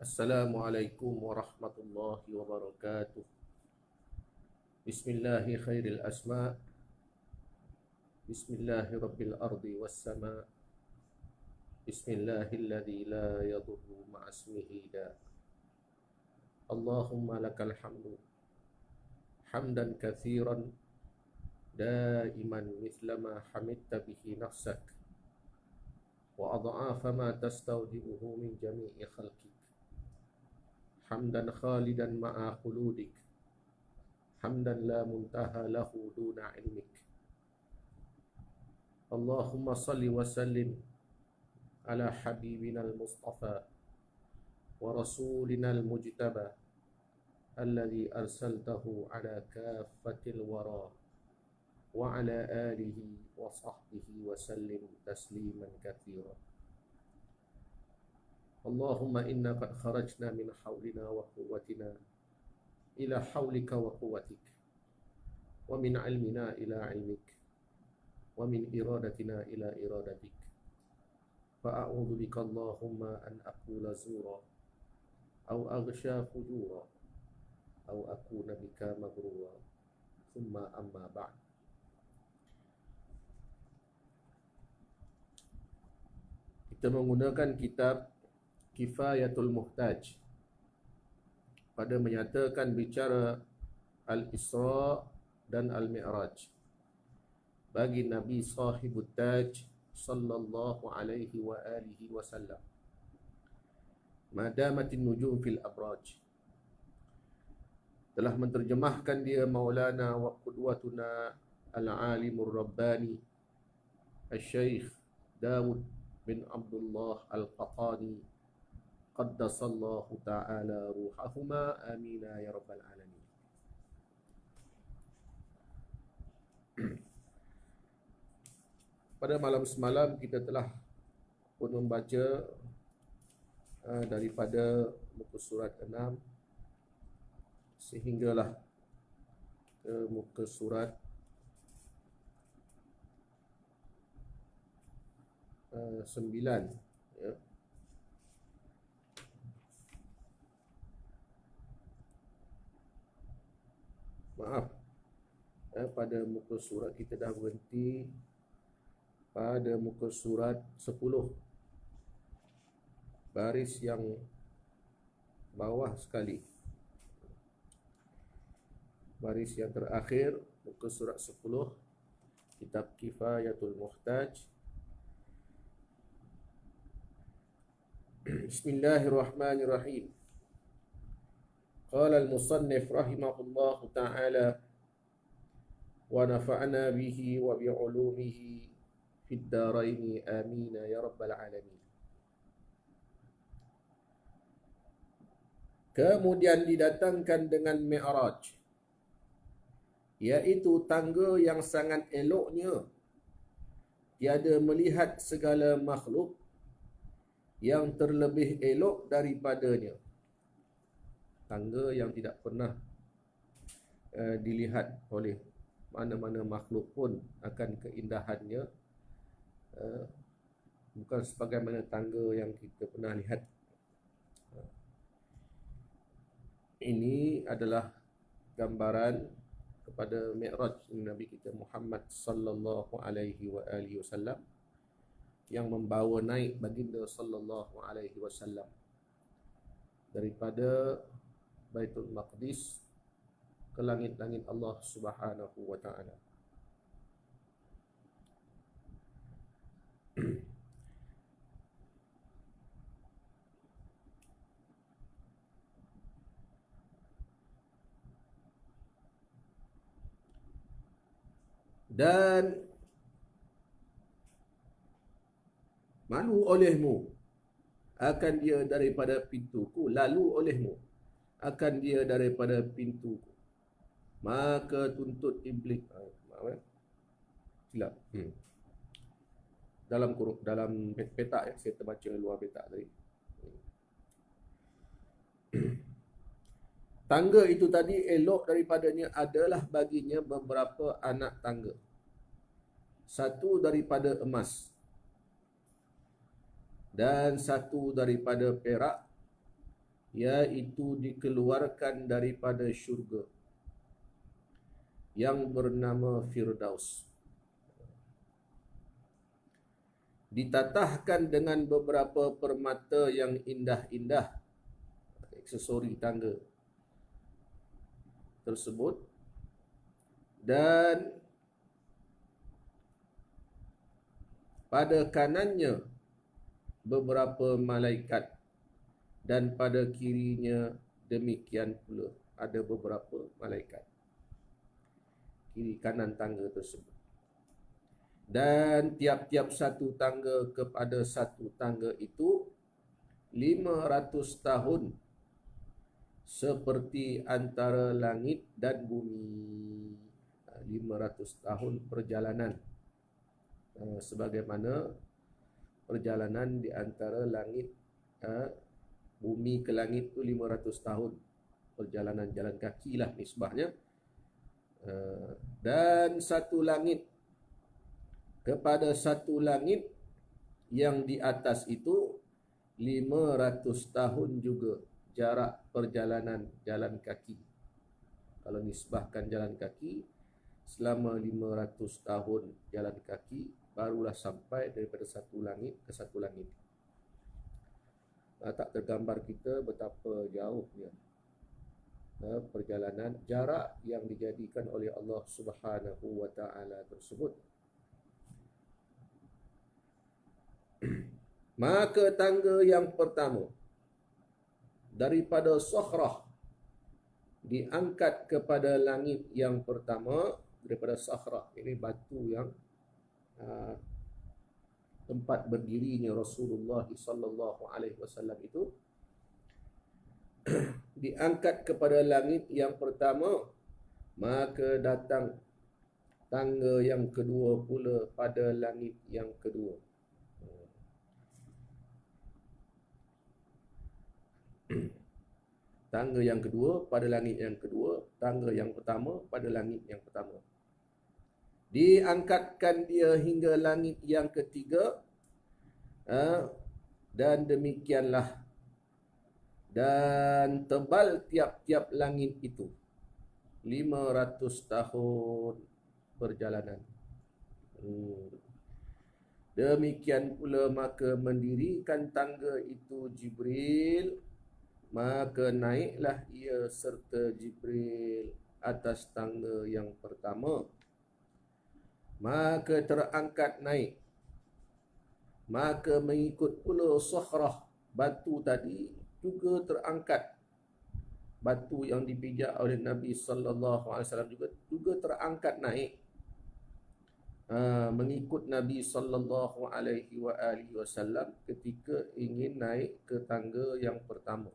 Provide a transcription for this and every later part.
Assalamualaikum warahmatullahi wabarakatuh. Bismillahi khairil asma. Bismillahi rabbil ardi wassama. Bismillahilladzi la yadurru ma'asmihi da. Allahumma lakal hamdu hamdan kathiran daiman mithlama hamidta bihi nafsak wa adha'afa ma tastawdibuhu min jami'i khalqik. Hamdan khalidan ma'a khuludik, hamdan la muntaha lahu duna ilmik. Allahumma salli wa sallim ala habibina al-mustafa wa rasulina al-mujtaba alladhi arsaltahu ala kaffatil wara wa ala alihi wa sahbihi wa sallim tasliman kathira. Allahumma inna qad kharajna min hawlina wa quwwatina ila hawlika wa quwwatik, wa min ilmina ila ilmik, wa min iradatina ila iradatik. Fa'a'udhu bika Allahumma an aqula zura aw aghsha fujura aw akuna bika maghrura. Thumma amma ba'd. Kita menggunakan kitab Kifayatul Muhtaj pada menyatakan bicara Al-Isra dan Al-Mi'raj bagi Nabi Sahibut Taj sallallahu alaihi wa alihi wasallam. Madamatin nujum fil abraj, telah menterjemahkan dia Maulana wa qudwatuna Al-Alimur Rabbani Al-Syeikh Dawud bin Abdullah Al-Qatani qaddasallahu ta'ala ruhahuma, amina ya rabbal alamin. Pada malam semalam kita telah pun membaca daripada muka surat 6 sehinggalah ke muka surat 9, ya. Maaf, pada muka surat kita dah berhenti pada muka surat 10, baris yang bawah sekali, baris yang terakhir, muka surat 10, kitab Kifayatul Muhtaj. Bismillahirrahmanirrahim. Qala al-musannif rahimahullahu ta'ala wa nafa'na bihi wa bi'ulumihi fid daraini, amina ya rabbal alamin. Kemudian didatangkan dengan Mi'raj, iaitu tangga yang sangat eloknya, tiada melihat segala makhluk yang terlebih elok daripadanya. Tangga yang tidak pernah dilihat oleh mana-mana makhluk pun akan keindahannya, bukan sebagaimana tangga yang kita pernah lihat. Ini adalah gambaran kepada Mi'raj Nabi kita Muhammad sallallahu alaihi wa alihi wasallam, yang membawa naik baginda sallallahu alaihi wasallam daripada Baitul Maqdis ke langit-langit Allah Subhanahu wa taala. Dan malu olehmu akan dia daripada pintuku, lalu olehmu akan dia daripada pintuku, maka tuntut iblis. Silap. Dalam petak yang saya terbaca luar petak tadi. Tangga itu tadi elok daripadanya adalah baginya beberapa anak tangga. Satu daripada emas, dan satu daripada perak, yaitu dikeluarkan daripada syurga yang bernama Firdaus, ditatahkan dengan beberapa permata yang indah-indah, aksesori tangga tersebut, dan pada kanannya beberapa malaikat, dan pada kirinya demikian pula ada beberapa malaikat, kiri kanan tangga tersebut. Dan tiap-tiap satu tangga kepada satu tangga itu 500 tahun seperti antara langit dan bumi. 500 tahun perjalanan, sebagaimana perjalanan di antara langit, bumi ke langit itu 500 tahun perjalanan jalan kaki lah nisbahnya. Dan satu langit kepada satu langit yang di atas itu 500 tahun juga jarak perjalanan jalan kaki. Kalau nisbahkan jalan kaki, selama 500 tahun jalan kaki barulah sampai daripada satu langit ke satu langit. Tak tergambar kita betapa jauhnya perjalanan jarak yang dijadikan oleh Allah Subhanahu wa taala tersebut. Maka tangga yang pertama daripada Sakhrah diangkat kepada langit yang pertama. Daripada Sakhrah, ini batu yang tempat berdirinya Rasulullah sallallahu alaihi wasallam itu, diangkat kepada langit yang pertama. Maka datang tangga yang kedua pula pada langit yang kedua. Tangga yang kedua pada langit yang kedua, tangga yang pertama pada langit yang pertama. Diangkatkan dia hingga langit yang ketiga, dan demikianlah. Dan tebal tiap-tiap langit itu 500 tahun perjalanan. Demikian pula maka mendirikan tangga itu Jibril, maka naiklah ia serta Jibril atas tangga yang pertama. Maka terangkat naik, maka mengikut pula Sakhrah, batu tadi juga terangkat. Batu yang dipijak oleh Nabi sallallahu alaihi wasallam juga terangkat naik, mengikut Nabi sallallahu alaihi wasallam ketika ingin naik ke tangga yang pertama.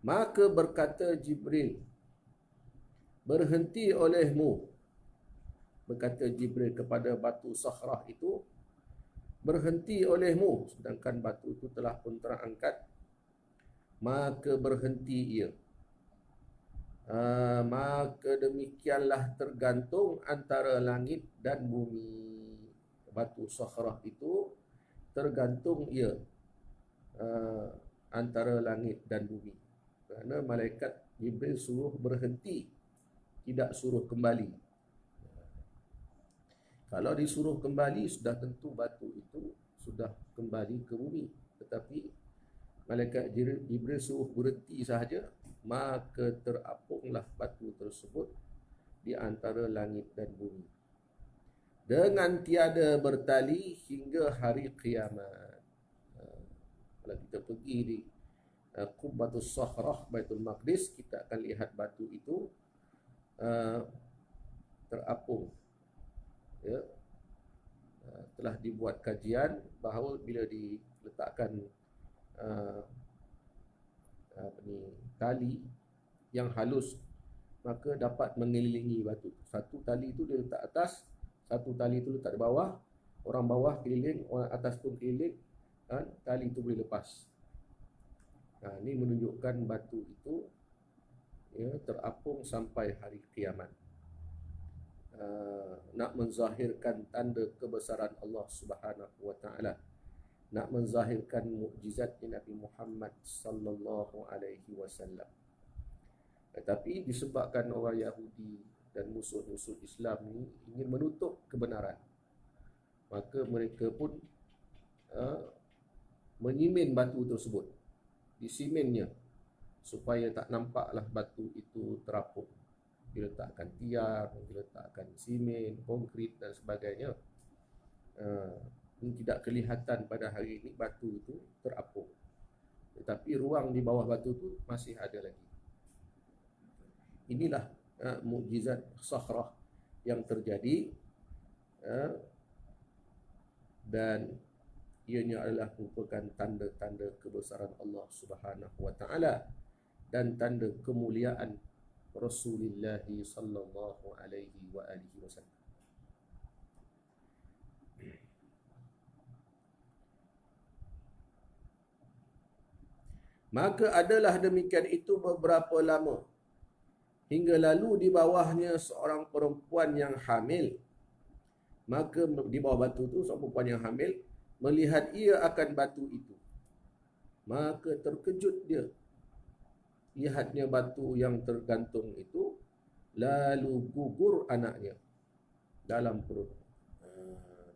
Maka berkata Jibril, berhenti olehmu. Berkata Jibril kepada batu Sakhrah itu, berhenti olehmu. Sedangkan batu itu telah pun terangkat. Maka berhenti ia. Maka demikianlah tergantung antara langit dan bumi. Batu Sakhrah itu tergantung ia antara langit dan bumi. Kerana malaikat Jibril suruh berhenti, tidak suruh kembali. Kalau disuruh kembali, sudah tentu batu itu sudah kembali ke bumi. Tetapi malaikat Jibril suruh berhenti sahaja, maka terapunglah batu tersebut di antara langit dan bumi, dengan tiada bertali hingga hari kiamat. Kalau kita pergi di Qubbatus Sakhrah Baitul Maqdis, kita akan lihat batu itu terapung. Ya, telah dibuat kajian bahawa bila diletakkan tali yang halus, maka dapat mengelilingi batu. Satu tali itu dia letak atas, satu tali itu letak di bawah. Orang bawah keliling, orang atas pun keliling, tali itu boleh lepas. Ini menunjukkan batu itu terapung sampai hari kiamat. Nak menzahirkan tanda kebesaran Allah Subhanahu wa taala nak menzahirkan mukjizatnya Nabi Muhammad sallallahu alaihi wasallam. Tetapi disebabkan orang Yahudi dan musuh-musuh Islam ini ingin menutup kebenaran, maka mereka pun menyimen batu tersebut, disimennya supaya tak nampaklah batu itu terapung. Diletakkan tiang, diletakkan simen, konkrit dan sebagainya. Ini tidak kelihatan pada hari ini batu itu terapung, tetapi ruang di bawah batu itu masih ada lagi. Inilah mukjizat sakhrah yang terjadi, dan ianya adalah merupakan tanda-tanda kebesaran Allah Subhanahu wa taala dan tanda kemuliaan Rasulullah sallallahu alaihi wa alihi wasallam. Maka adalah demikian itu beberapa lama, hingga lalu di bawahnya seorang perempuan yang hamil. Maka di bawah batu itu seorang perempuan yang hamil melihat ia akan batu itu. Maka terkejut dia, lihatnya batu yang tergantung itu, lalu gugur anaknya dalam perut.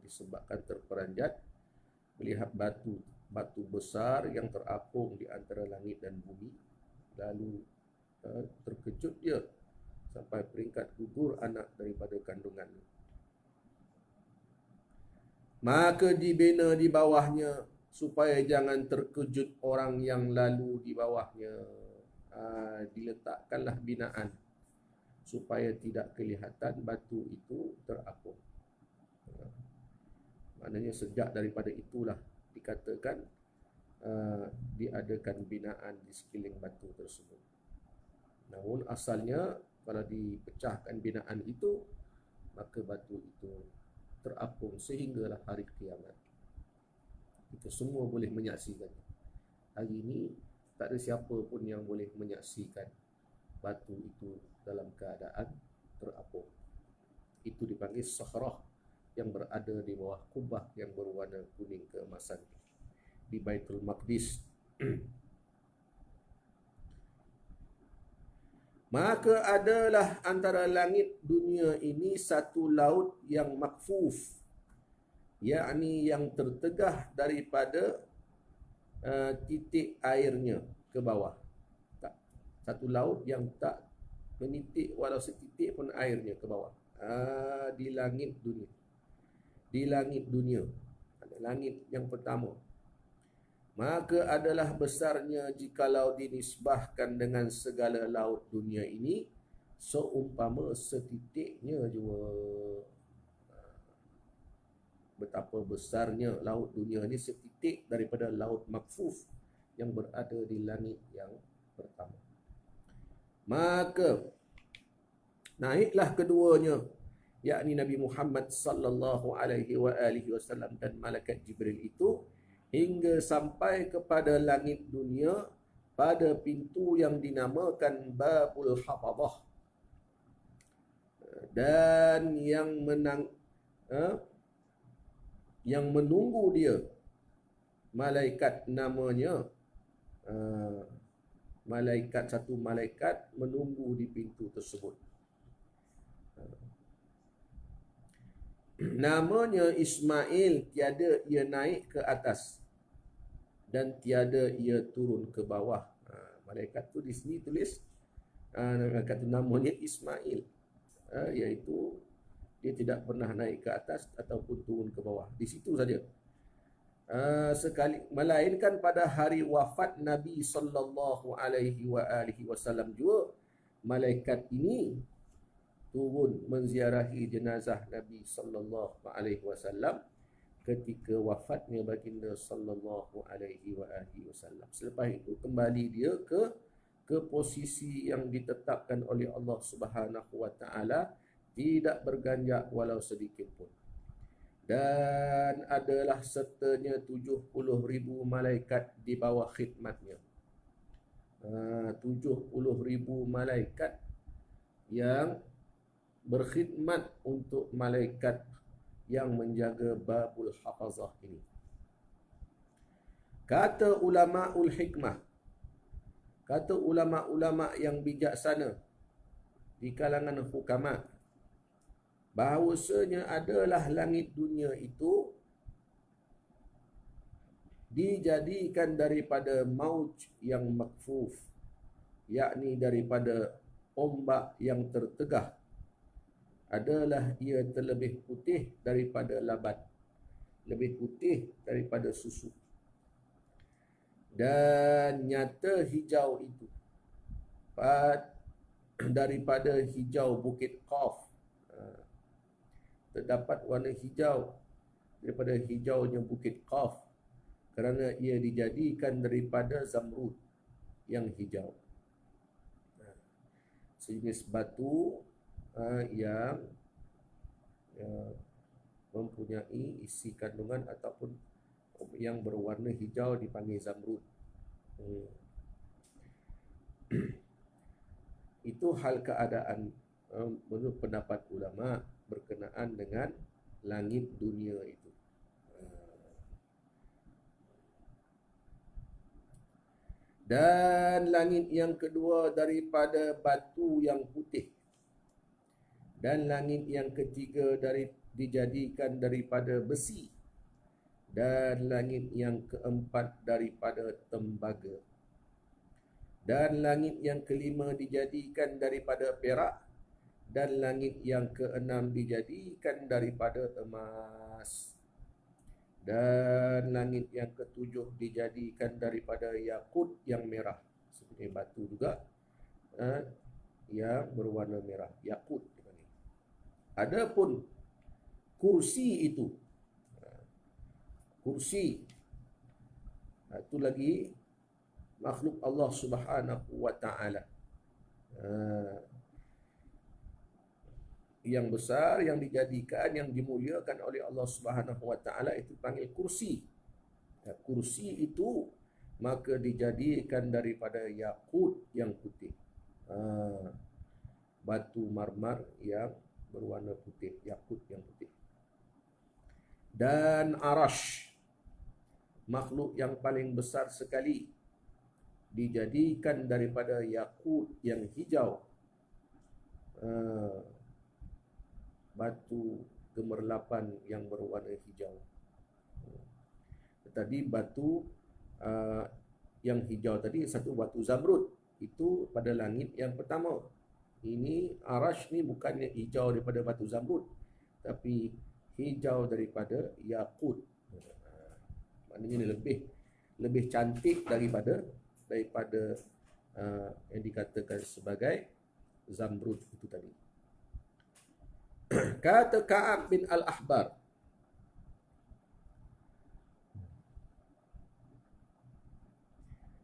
Disebabkan terperanjat melihat batu besar yang terapung di antara langit dan bumi. Lalu terkejut dia sampai peringkat gugur anak daripada kandungannya. Maka dibina di bawahnya supaya jangan terkejut orang yang lalu di bawahnya. Diletakkanlah binaan supaya tidak kelihatan batu itu terapung. Maknanya sejak daripada itulah dikatakan diadakan binaan di sekeliling batu tersebut. Namun asalnya kalau dipecahkan binaan itu, maka batu itu terapung sehinggalah hari kiamat. Kita semua boleh menyaksikan. Hari ini tak ada siapa pun yang boleh menyaksikan batu itu dalam keadaan terapung. Itu dipanggil sakhrah yang berada di bawah kubah yang berwarna kuning keemasan di Baitul Maqdis. Maka adalah antara langit dunia ini satu laut yang makfuf, yakni yang tertegah daripada titik airnya ke bawah. Satu laut yang tak menitik walau setitik pun airnya ke bawah. Di langit dunia. Di langit dunia. Langit yang pertama. Maka adalah besarnya jikalau dinisbahkan dengan segala laut dunia ini, seumpama setitiknya jua. Betapa besarnya laut dunia ini setitik daripada laut makfuf yang berada di langit yang pertama. Maka naiklah keduanya, yakni Nabi Muhammad sallallahu alaihi wasallam dan malaikat Jibril itu, hingga sampai kepada langit dunia pada pintu yang dinamakan Babul Hafadhah, dan yang menunggu dia malaikat, namanya satu malaikat menunggu di pintu tersebut. Namanya Ismail, tiada ia naik ke atas dan tiada ia turun ke bawah. Malaikat tu di sini tulis kata namanya Ismail, iaitu dia tidak pernah naik ke atas ataupun turun ke bawah. Di situ saja. Sekali, melainkan pada hari wafat Nabi sallallahu alaihi wasallam juga malaikat ini turun menziarahi jenazah Nabi sallallahu alaihi wasallam ketika wafatnya baginda sallallahu alaihi wasallam. Selepas itu kembali dia ke posisi yang ditetapkan oleh Allah Subhanahu wa taala, tidak berganjak walau sedikit pun. Dan adalah sertanya 70,000 malaikat di bawah khidmatnya. 70,000 malaikat yang berkhidmat untuk malaikat yang menjaga Babul Hafazah ini. Kata ulama-ul hikmah, kata ulama-ulama yang bijaksana di kalangan hukama, bahawasanya adalah langit dunia itu dijadikan daripada mauj yang makfuf, yakni daripada ombak yang tertegah, adalah ia terlebih putih daripada labat, lebih putih daripada susu. Dan nyata hijau itu daripada hijau Bukit Qaf, terdapat warna hijau daripada hijaunya Bukit Qaf, kerana ia dijadikan daripada zamrud yang hijau, sejenis batu yang mempunyai isi kandungan ataupun yang berwarna hijau dipanggil zamrud. Itu hal keadaan menurut pendapat ulama berkenaan dengan langit dunia itu. Dan langit yang kedua daripada batu yang putih. Dan langit yang ketiga dijadikan daripada besi. Dan langit yang keempat daripada tembaga. Dan langit yang kelima dijadikan daripada perak. Dan langit yang keenam dijadikan daripada emas. Dan langit yang ketujuh dijadikan daripada yakut yang merah, seperti batu juga yang berwarna merah, yakut. Adapun kursi itu, kursi itu lagi makhluk Allah Subhanahu wa taala, yang besar, yang dijadikan, yang dimuliakan oleh Allah Subhanahu wa taala, itu panggil kursi. Kursi itu maka dijadikan daripada yakut yang putih, batu marmar yang berwarna putih, yakut yang putih. Dan arash, makhluk yang paling besar sekali, dijadikan daripada yakut yang hijau, batu gemerlapan yang berwarna hijau. Tadi batu yang hijau tadi, satu batu zamrud, itu pada langit yang pertama. Ini arash ni bukannya hijau daripada batu zamrud, tapi hijau daripada yakut. Maknanya ini lebih cantik daripada yang dikatakan sebagai zamrud itu tadi. Kata Ka'ab bin Al-Ahbar,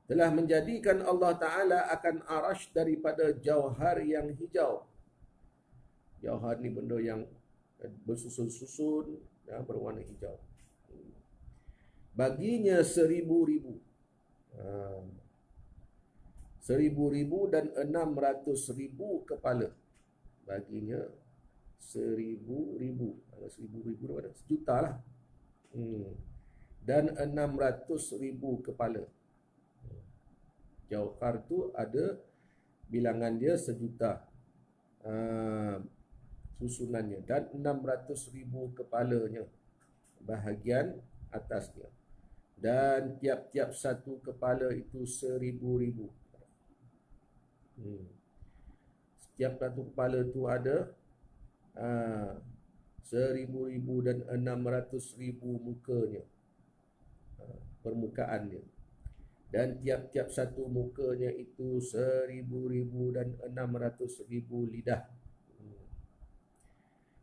telah menjadikan Allah Ta'ala akan arash daripada jauhar yang hijau. Jauhar ni benda yang bersusun-susun, berwarna hijau. Baginya 1000,000. 1000,000 dan 600,000 kepala. Baginya 1000,000. Kalau 1000,000 berapa? Sejuta lah. Dan 600,000 kepala. Jauhar tu ada bilangan dia sejuta susunannya, dan 600,000 kepalanya bahagian atasnya, dan tiap-tiap satu kepala itu 1000,000. Setiap satu kepala tu ada 1000,000 dan 600,000 mukanya, permukaannya. Dan tiap-tiap satu mukanya itu 1000,000 dan 600,000 lidah.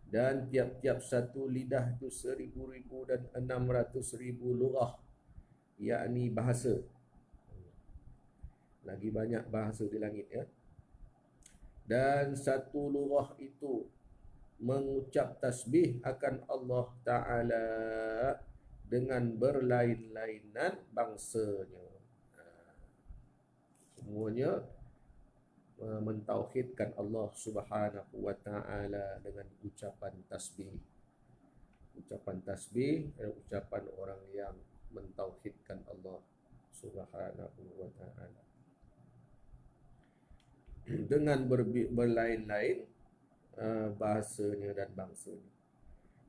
Dan tiap-tiap satu lidah itu 1000,000 dan 600,000 lughah, yakni bahasa. Lagi banyak bahasa di langit, ya. Dan satu lughah itu mengucap tasbih akan Allah Ta'ala dengan berlain-lainan bangsanya. Semuanya mentauhidkan Allah Subhanahu wa Ta'ala dengan ucapan tasbih. Ucapan tasbih adalah ucapan orang yang mentauhidkan Allah dengan berlain-lain bahasanya dan bangsanya.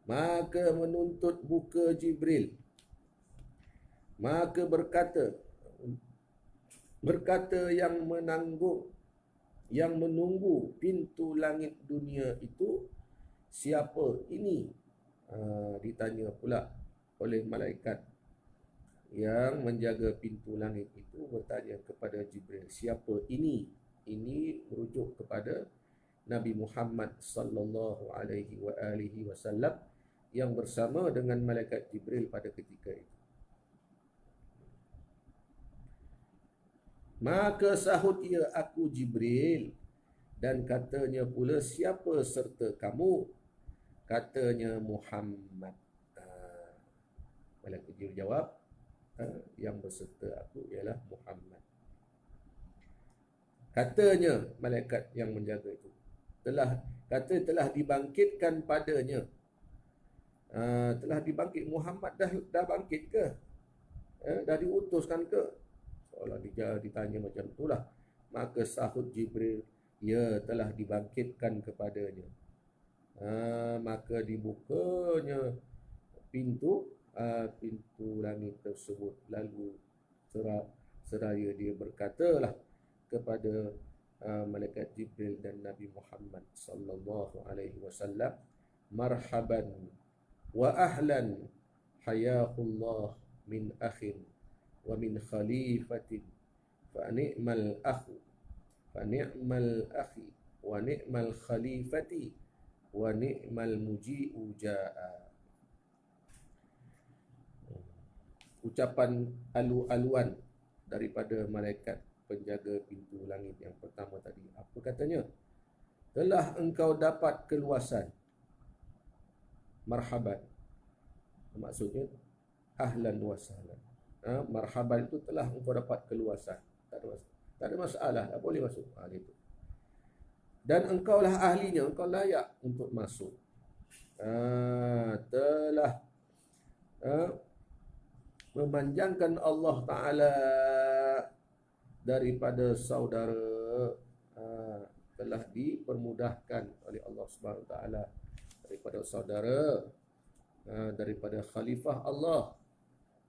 Maka menuntut buka Jibril, maka berkata yang menunggu pintu langit dunia itu, siapa ini? Ditanya pula oleh malaikat yang menjaga pintu langit itu, bertanya kepada Jibril, siapa ini? Ini merujuk kepada Nabi Muhammad sallallahu alaihi wasallam yang bersama dengan malaikat Jibril pada ketika itu. Maka sahut ia, aku Jibril. Dan katanya pula, siapa serta kamu? Katanya Muhammad. Malaikat Jibril jawab, yang berserta aku ialah Muhammad. Katanya malaikat yang menjaga itu, telah dibangkitkan padanya. Telah dibangkit. Muhammad dah bangkit ke? Dah diutuskan ke? Seolah ditanya macam itulah. Maka sahut Jibril, ya, telah dibangkitkan kepadanya. Maka dibukanya pintu langit tersebut. Lalu seraya dia berkatalah kepada malaikat Jibril dan Nabi Muhammad sallallahu alaihi wasallam, marhaban wa ahlan hayakullah min akhin wa min khalifatin fa ni'mal akhu fa ni'mal akhi wa ni'mal khalifati wa ni'mal muji'u ja'a. Ucapan alu-aluan daripada malaikat penjaga pintu langit yang pertama tadi. Apa katanya? Telah engkau dapat keluasan. Marhaban, maksudnya ahlan wa sahlan. Marhaban itu telah engkau dapat keluasan. Tak ada masalah, tak boleh masuk. Gitu. Dan engkaulah ahlinya, engkau layak untuk masuk. Telah memanjangkan Allah Ta'ala daripada saudara, telah dipermudahkan oleh Allah Subhanahu Wa Ta'ala daripada saudara, daripada khalifah Allah,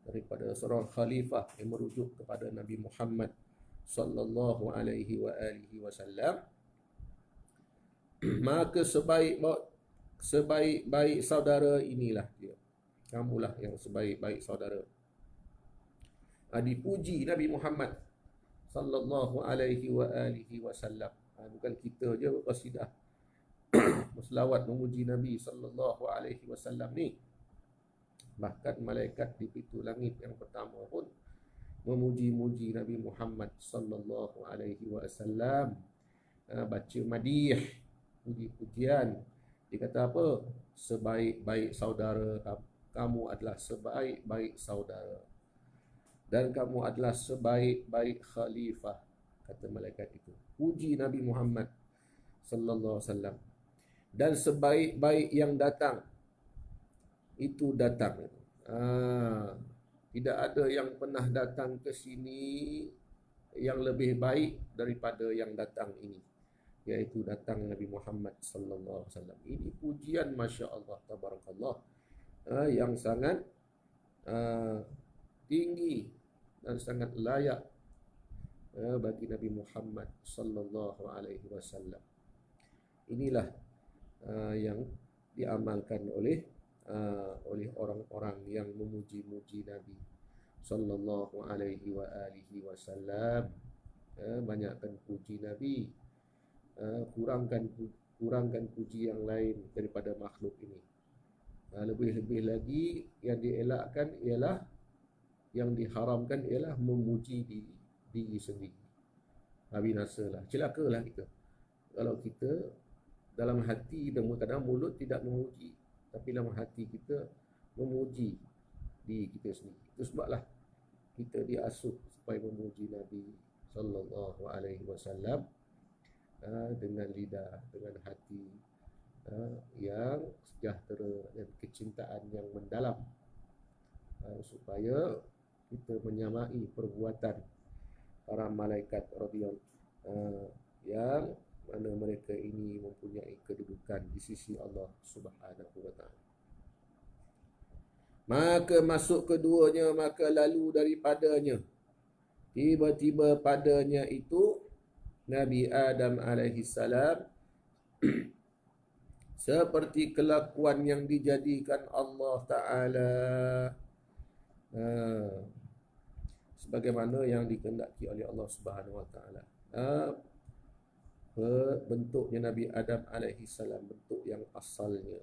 daripada seorang khalifah yang merujuk kepada Nabi Muhammad sallallahu alaihi wasallam. Maka sebaik-baik saudara inilah dia. Kamulah yang sebaik-baik saudara. Dipuji Nabi Muhammad sallallahu alaihi wasallam. Bukan kita je berqasidah berselawat memuji Nabi sallallahu alaihi wasallam ni. Bahkan malaikat di pintu langit yang pertama pun memuji-muji Nabi Muhammad sallallahu alaihi wasallam. Baca madih, puji-pujian. Dia kata apa? Sebaik-baik saudara, kamu adalah sebaik-baik saudara. Dan kamu adalah sebaik-baik khalifah, kata malaikat itu. Puji Nabi Muhammad sallallahu alaihi wasallam. Dan sebaik-baik yang datang itu datang. Tidak ada yang pernah datang ke sini yang lebih baik daripada yang datang ini, yaitu datang Nabi Muhammad sallallahu alaihi wasallam. Ini pujian masya-Allah tabarakallah, yang sangat tinggi dan sangat layak bagi Nabi Muhammad sallallahu alaihi wasallam. Inilah yang diamalkan oleh orang-orang yang memuji-muji Nabi sallallahu alaihi wasallam. Banyakkan puji Nabi, kurangkan puji yang lain daripada makhluk ini. Lebih-lebih lagi yang dielakkan ialah, yang diharamkan ialah memuji diri sendiri. Binasalah, celakalah kita kalau kita dalam hati dan kadang mulut tidak memuji, tapi dalam hati kita memuji diri kita sendiri. Itu sebablah kita diasuh supaya memuji Nabi sallallahu alaihi wasallam dengan lidah, dengan hati yang sejahtera dan kecintaan yang mendalam, supaya kita menyamai perbuatan para malaikat yang mana mereka ini mempunyai kedudukan di sisi Allah Subhanahu wa taala. Maka masuk keduanya, maka lalu daripadanya, tiba-tiba padanya itu Nabi Adam alaihi salam seperti kelakuan yang dijadikan Allah Ta'ala sebagaimana yang dikehendaki oleh Allah Subhanahu Wa Ta'ala. Bentuknya Nabi Adam alaihi salam, bentuk yang asalnya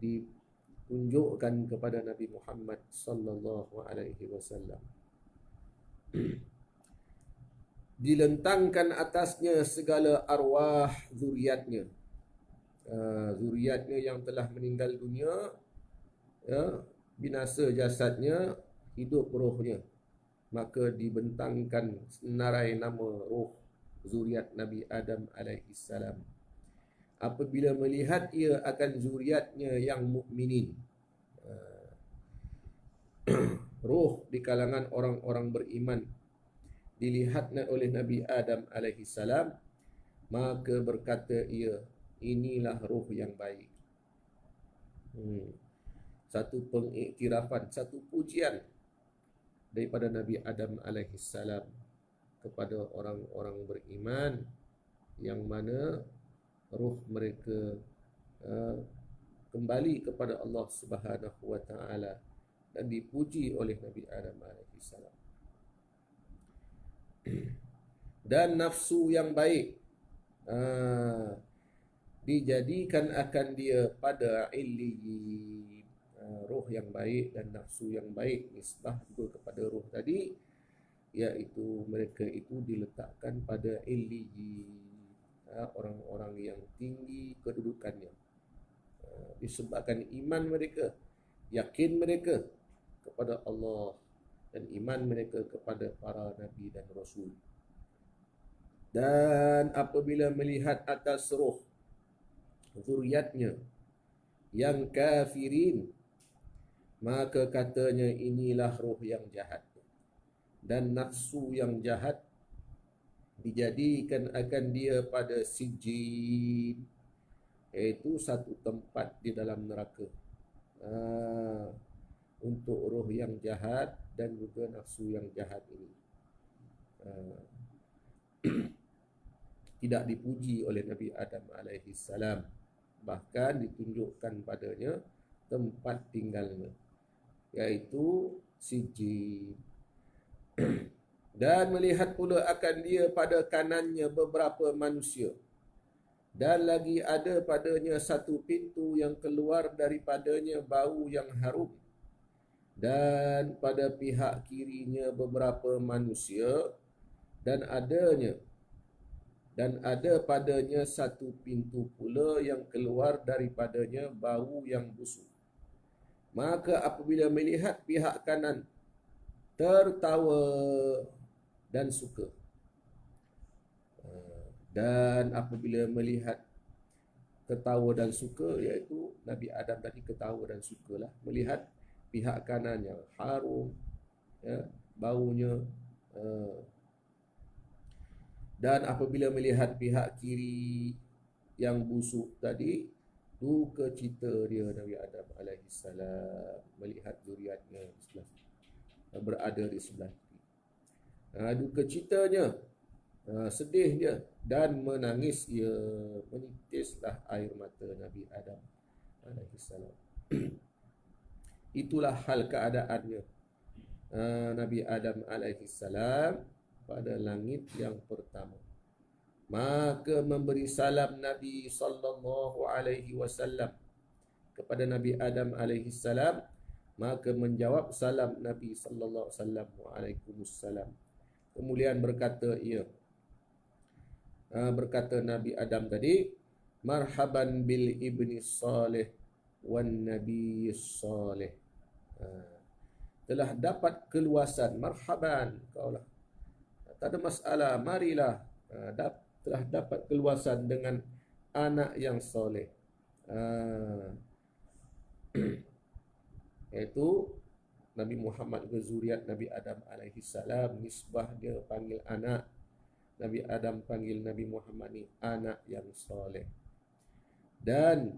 ditunjukkan kepada Nabi Muhammad sallallahu alaihi wasallam. Dilentangkan atasnya segala arwah zuriatnya, zuriatnya yang telah meninggal dunia, ya, binasa jasadnya, hidup rohnya. Maka dibentangkan senarai nama roh zuriat Nabi Adam alaihi salam. Apabila melihat ia akan zuriatnya yang mukminin, roh di kalangan orang-orang beriman dilihatnya oleh Nabi Adam alaihi salam, maka berkata ia, inilah roh yang baik. Satu pengiktirafan, satu pujian daripada Nabi Adam alaihi salam kepada orang-orang beriman yang mana roh mereka kembali kepada Allah Subhanahu wa taala dan dipuji oleh Nabi Adam alaihi salam. Dan nafsu yang baik dijadikan akan dia pada illiyin. Roh yang baik dan nafsu yang baik nisbah juga kepada roh tadi, iaitu mereka itu diletakkan pada illiyin, orang-orang yang tinggi kedudukannya, disebabkan iman mereka, yakin mereka kepada Allah dan iman mereka kepada para nabi dan rasul. Dan apabila melihat atas roh zuriatnya yang kafirin, maka katanya inilah roh yang jahat. Dan nafsu yang jahat dijadikan akan dia pada sijin, iaitu satu tempat di dalam neraka, untuk roh yang jahat dan juga nafsu yang jahat ini. Tidak dipuji oleh Nabi Adam alaihi salam, bahkan ditunjukkan padanya tempat tinggalnya, iaitu sijin. Dan melihat pula akan dia pada kanannya beberapa manusia, dan lagi ada padanya satu pintu yang keluar daripadanya bau yang harum, dan pada pihak kirinya beberapa manusia, dan ada padanya satu pintu pula yang keluar daripadanya bau yang busuk. Maka apabila melihat pihak kanan, tertawa dan suka. Dan apabila melihat ketawa dan suka, iaitu Nabi Adam tadi ketawa dan sukalah melihat pihak kanan yang harum, ya, baunya. Dan apabila melihat pihak kiri yang busuk tadi, duka cita dia Nabi Adam alaihi salam melihat zuriatnya berada di sebelah kiri. Duka citanya, sedih dia dan menangis ia, menitislah air mata Nabi Adam alaihi salam. Itulah hal keadaannya Nabi Adam alaihi salam pada langit yang pertama. Maka memberi salam Nabi sallallahu alaihi wasallam kepada Nabi Adam alaihi salam, maka menjawab salam Nabi sallallahu alaihi wasallam, waalaikumsalam. Kemudian berkata Nabi Adam tadi, marhaban bil ibni salih wan nabi salih. Telah dapat keluasan, marhaban, kaulah, tak ada masalah, marilah, telah dapat keluasan dengan anak yang soleh, iaitu Nabi Muhammad ke zuriat Nabi Adam alaihi salam, nisbah dia panggil anak, Nabi Adam panggil Nabi Muhammad ni anak yang soleh. Dan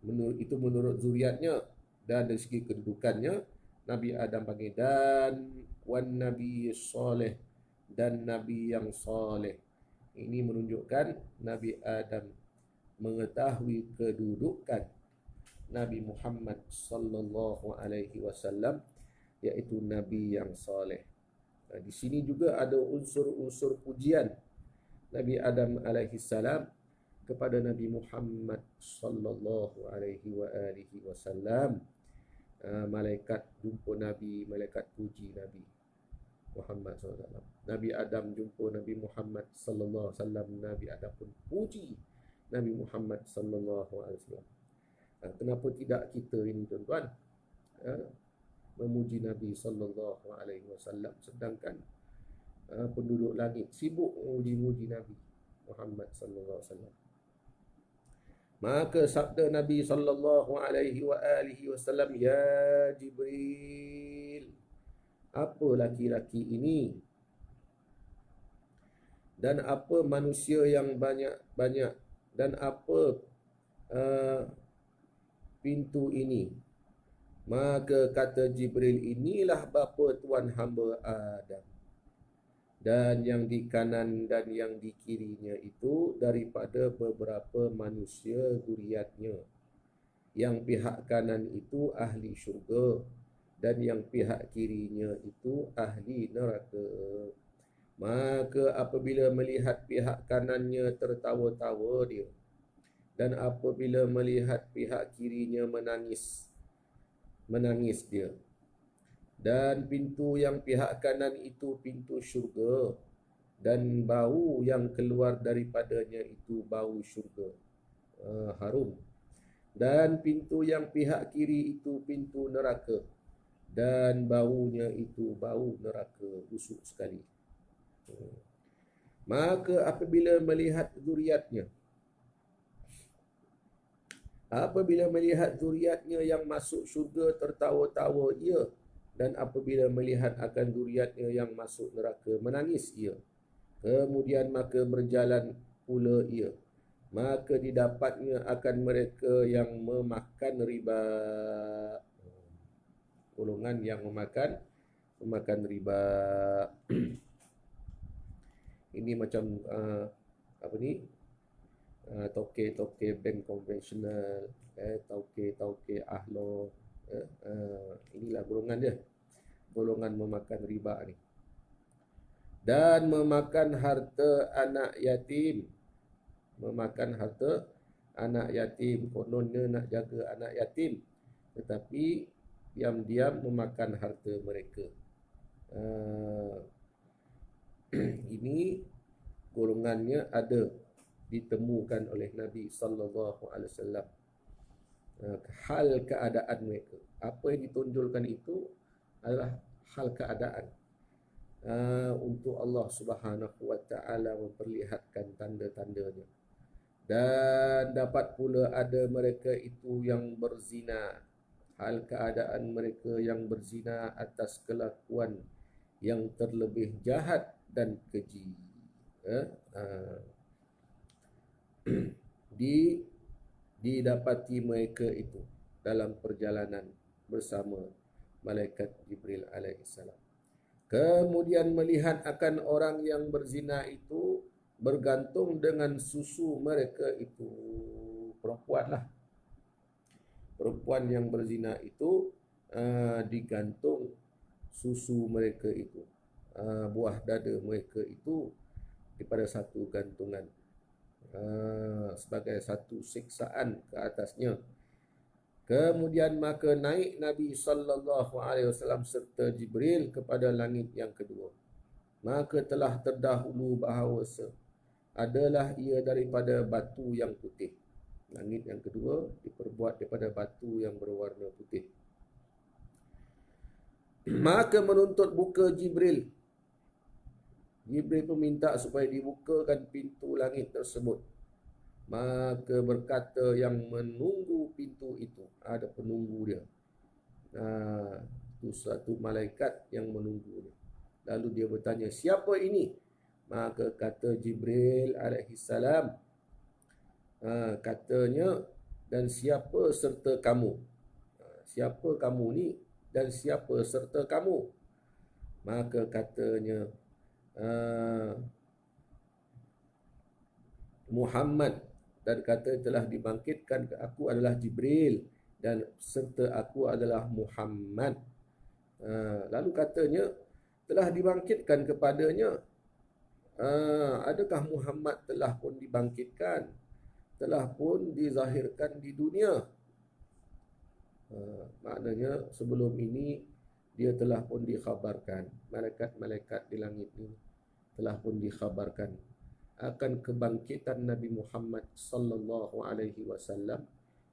menurut zuriatnya, dan dari segi kedudukannya, Nabi Adam panggil dan wan nabi soleh, dan Nabi yang soleh. Ini menunjukkan Nabi Adam mengetahui kedudukan Nabi Muhammad sallallahu alaihi wasallam, iaitu Nabi yang soleh. Di sini juga ada unsur-unsur pujian Nabi Adam alaihi salam kepada Nabi Muhammad sallallahu alaihi wasallam. Malaikat jumpa Nabi, malaikat puji Nabi Muhammad SAW. Nabi Adam jumpa Nabi Muhammad sallallahu alaihi wasallam, Nabi Adam pun puji Nabi Muhammad sallallahu alaihi wasallam. Kenapa tidak kita ini tuan-tuan memuji Nabi sallallahu alaihi wasallam, sedangkan penduduk langit sibuk memuji Nabi Muhammad sallallahu alaihi wasallam. Maka sabda Nabi sallallahu alaihi wasallam, ya Jibril, apa laki-laki ini dan apa manusia yang banyak-banyak dan apa pintu ini? Maka kata Jibril, inilah bapa tuan hamba Adam, dan yang di kanan dan yang di kirinya itu daripada beberapa manusia zuriatnya. Yang pihak kanan itu ahli syurga, dan yang pihak kirinya itu ahli neraka. Maka apabila melihat pihak kanannya tertawa-tawa dia, dan apabila melihat pihak kirinya menangis dia. Dan pintu yang pihak kanan itu pintu syurga, dan bau yang keluar daripadanya itu bau syurga, harum. Dan pintu yang pihak kiri itu pintu neraka, dan baunya itu bau neraka, busuk sekali. Maka apabila melihat zuriatnya yang masuk syurga tertawa-tawa ia, dan apabila melihat akan zuriatnya yang masuk neraka menangis ia. Kemudian maka berjalan pula ia, maka didapatnya akan mereka yang memakan riba. Golongan yang memakan riba. Ini macam tauke bank konvensional, tauke ahlo. Inilah golongan dia, golongan memakan riba ni. Dan memakan harta anak yatim, kononnya nak jaga anak yatim, tetapi diam-diam memakan harta mereka. Ini golongannya ada ditemukan oleh Nabi sallallahu alaihi wasallam. Hal keadaan mereka, apa yang ditonjolkan itu adalah hal keadaan, untuk Allah Subhanahu wa taala memperlihatkan tanda-tandanya. Dan dapat pula ada mereka itu yang berzina, hal keadaan mereka yang berzina atas kelakuan yang terlebih jahat dan keji. Didapati mereka itu dalam perjalanan bersama malaikat Jibril alaihissalam. Kemudian melihat akan orang yang berzina itu bergantung dengan susu mereka itu. Perempuan yang berzina itu digantung susu mereka itu, buah dada mereka itu daripada satu gantungan, sebagai satu siksaan ke atasnya. Kemudian maka naik Nabi sallallahu alaihi wasallam serta Jibril kepada langit yang kedua. Maka telah terdahulu bahawa adalah ia daripada batu yang putih. Langit yang kedua diperbuat daripada batu yang berwarna putih. Maka menuntut buka Jibril. Jibril pun minta supaya dibukakan pintu langit tersebut. Maka berkata yang menunggu pintu itu, ada penunggu dia, itu satu malaikat yang menunggu dia. Lalu dia bertanya, siapa ini? Maka kata Jibril alaihi salam, katanya, dan siapa serta kamu? Siapa kamu ni dan siapa serta kamu? Maka katanya, Muhammad, dan kata telah dibangkitkan ke aku adalah Jibril dan serta aku adalah Muhammad. Lalu katanya telah dibangkitkan kepadanya, adakah Muhammad telah pun dibangkitkan, telah pun dizahirkan di dunia? Maknanya sebelum ini dia telah pun dikhabarkan, malaikat-malaikat di langit ini telah pun dikhabarkan akan kebangkitan Nabi Muhammad sallallahu alaihi wasallam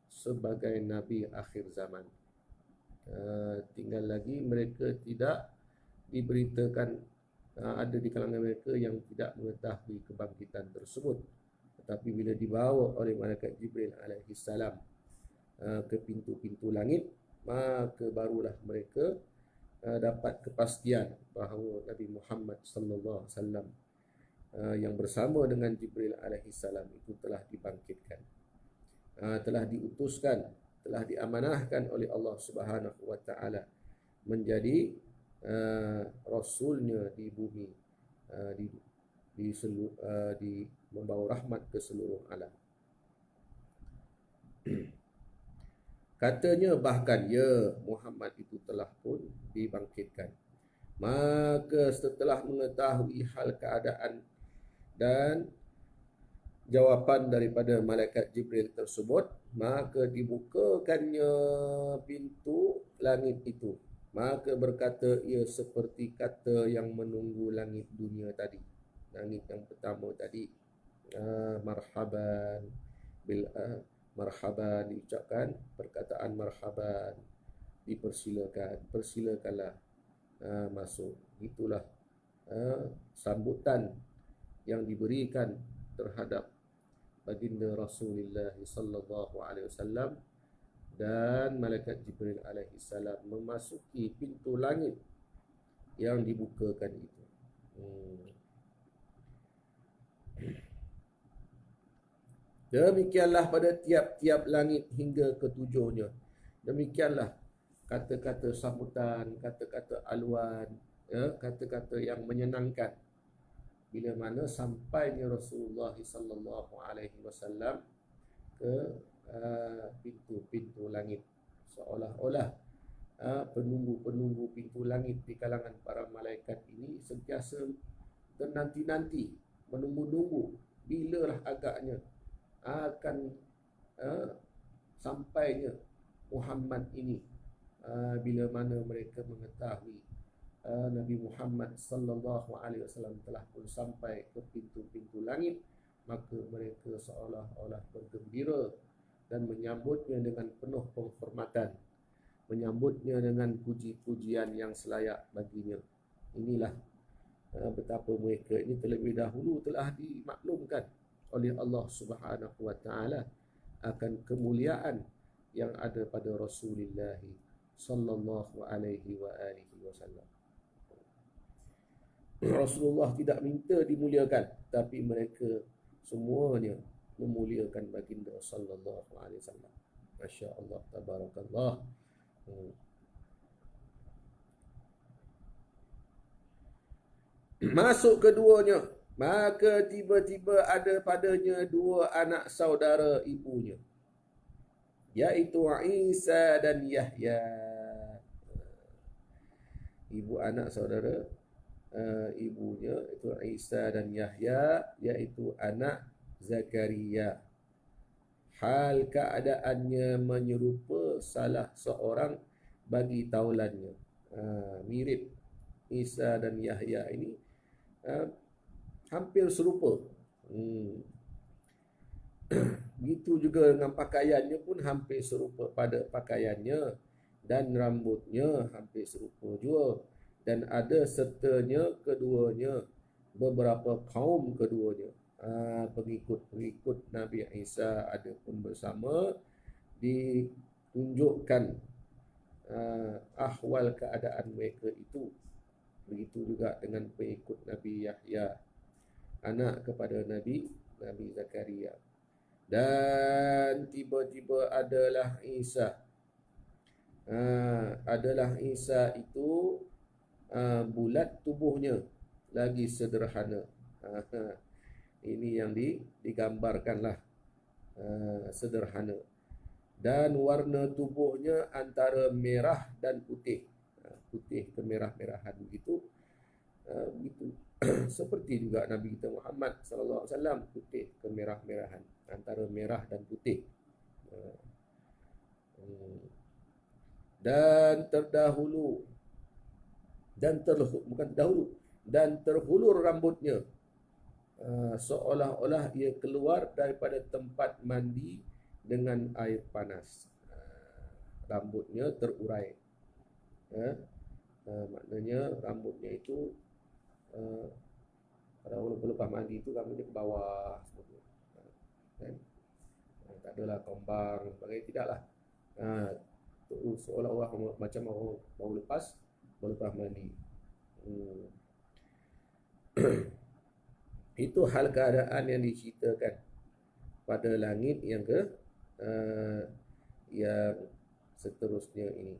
sebagai nabi akhir zaman. Tinggal lagi mereka tidak diberitakan, ada di kalangan mereka yang tidak mengetahui kebangkitan tersebut. Tetapi bila dibawa oleh malaikat Jibril alaihi salam ke pintu-pintu langit, maka barulah mereka dapat kepastian bahawa Nabi Muhammad sallallahu alaihi wasallam yang bersama dengan Jibril alaihi salam itu telah dibangkitkan, telah diutuskan, telah diamanahkan oleh Allah Subhanahu wa taala menjadi rasulnya di bumi, di membawa rahmat ke seluruh alam. Katanya bahkan ya, Muhammad itu telah pun dibangkitkan. Maka setelah mengetahui hal keadaan dan jawapan daripada malaikat Jibril tersebut, maka dibukakannya pintu langit itu. Maka berkata ia seperti kata yang menunggu langit dunia tadi, langit yang pertama tadi. Marhaban bil marhaban, diucapkan perkataan marhaban, persilakanlah masuk. Itulah sambutan yang diberikan terhadap baginda Rasulullah sallallahu alaihi wasallam, dan malaikat Jibril alaihi salam memasuki pintu langit yang dibukakan itu. Demikianlah pada tiap-tiap langit hingga ketujuhnya. Demikianlah kata-kata sambutan, kata-kata aluan, kata-kata yang menyenangkan bila mana sampainya Rasulullah sallallahu alaihi wasallam ke pintu-pintu langit. Seolah-olah penunggu-penunggu pintu langit di kalangan para malaikat ini sentiasa ternanti-nanti, menunggu-nunggu bilalah agaknya akan sampainya Muhammad ini. Bila mana mereka mengetahui Nabi Muhammad sallallahu alaihi wasallam telah pun sampai ke pintu-pintu langit, maka mereka seolah-olah bergembira dan menyambutnya dengan penuh penghormatan, menyambutnya dengan puji-pujian yang selayak baginya. Inilah betapa mereka ini terlebih dahulu telah dimaklumkan oleh Allah Subhanahu wa taala akan kemuliaan yang ada pada Rasulullah sallallahu alaihi wa alihi wasallam. Rasulullah tidak minta dimuliakan, tapi mereka semuanya memuliakan baginda sallallahu alaihi wasallam. Masya-Allah, tabarakallah. Masuk keduanya, maka tiba-tiba ada padanya dua anak saudara ibunya, yaitu Isa dan Yahya. Ibu anak saudara ibunya itu Isa dan Yahya, yaitu anak Zakaria. Hal keadaannya menyerupa salah seorang bagi taulannya. Mirip Isa dan Yahya ini, hampir serupa. Begitu juga dengan pakaiannya pun hampir serupa pada pakaiannya, dan rambutnya hampir serupa juga. Dan ada sertanya keduanya beberapa kaum keduanya. Pengikut-pengikut Nabi Isa ada pun bersama, ditunjukkan ahwal keadaan mereka itu. Begitu juga dengan pengikut Nabi Yahya. anak kepada Nabi Zakaria. Dan tiba-tiba adalah Isa. Adalah Isa itu bulat tubuhnya, lagi sederhana. Ini yang digambarkanlah, sederhana. Dan warna tubuhnya antara merah dan putih, putih kemerah-merahan begitu. Begitu. Seperti juga Nabi kita Muhammad sallallahu alaihi wasallam, putih kemerah-merahan, antara merah dan putih. Dan terdahulu dan bukan dahulu, dan terhulur rambutnya, seolah-olah ia keluar daripada tempat mandi dengan air panas. Rambutnya terurai. Maknanya rambutnya itu kalau lepas mandi itu rambutnya ke bawah seperti kan? Tak adalah kombang sebagainya, tidaklah. Seolah-olah macam orang baru lepas mandi. Itu hal keadaan yang diceritakan pada langit yang yang seterusnya ini.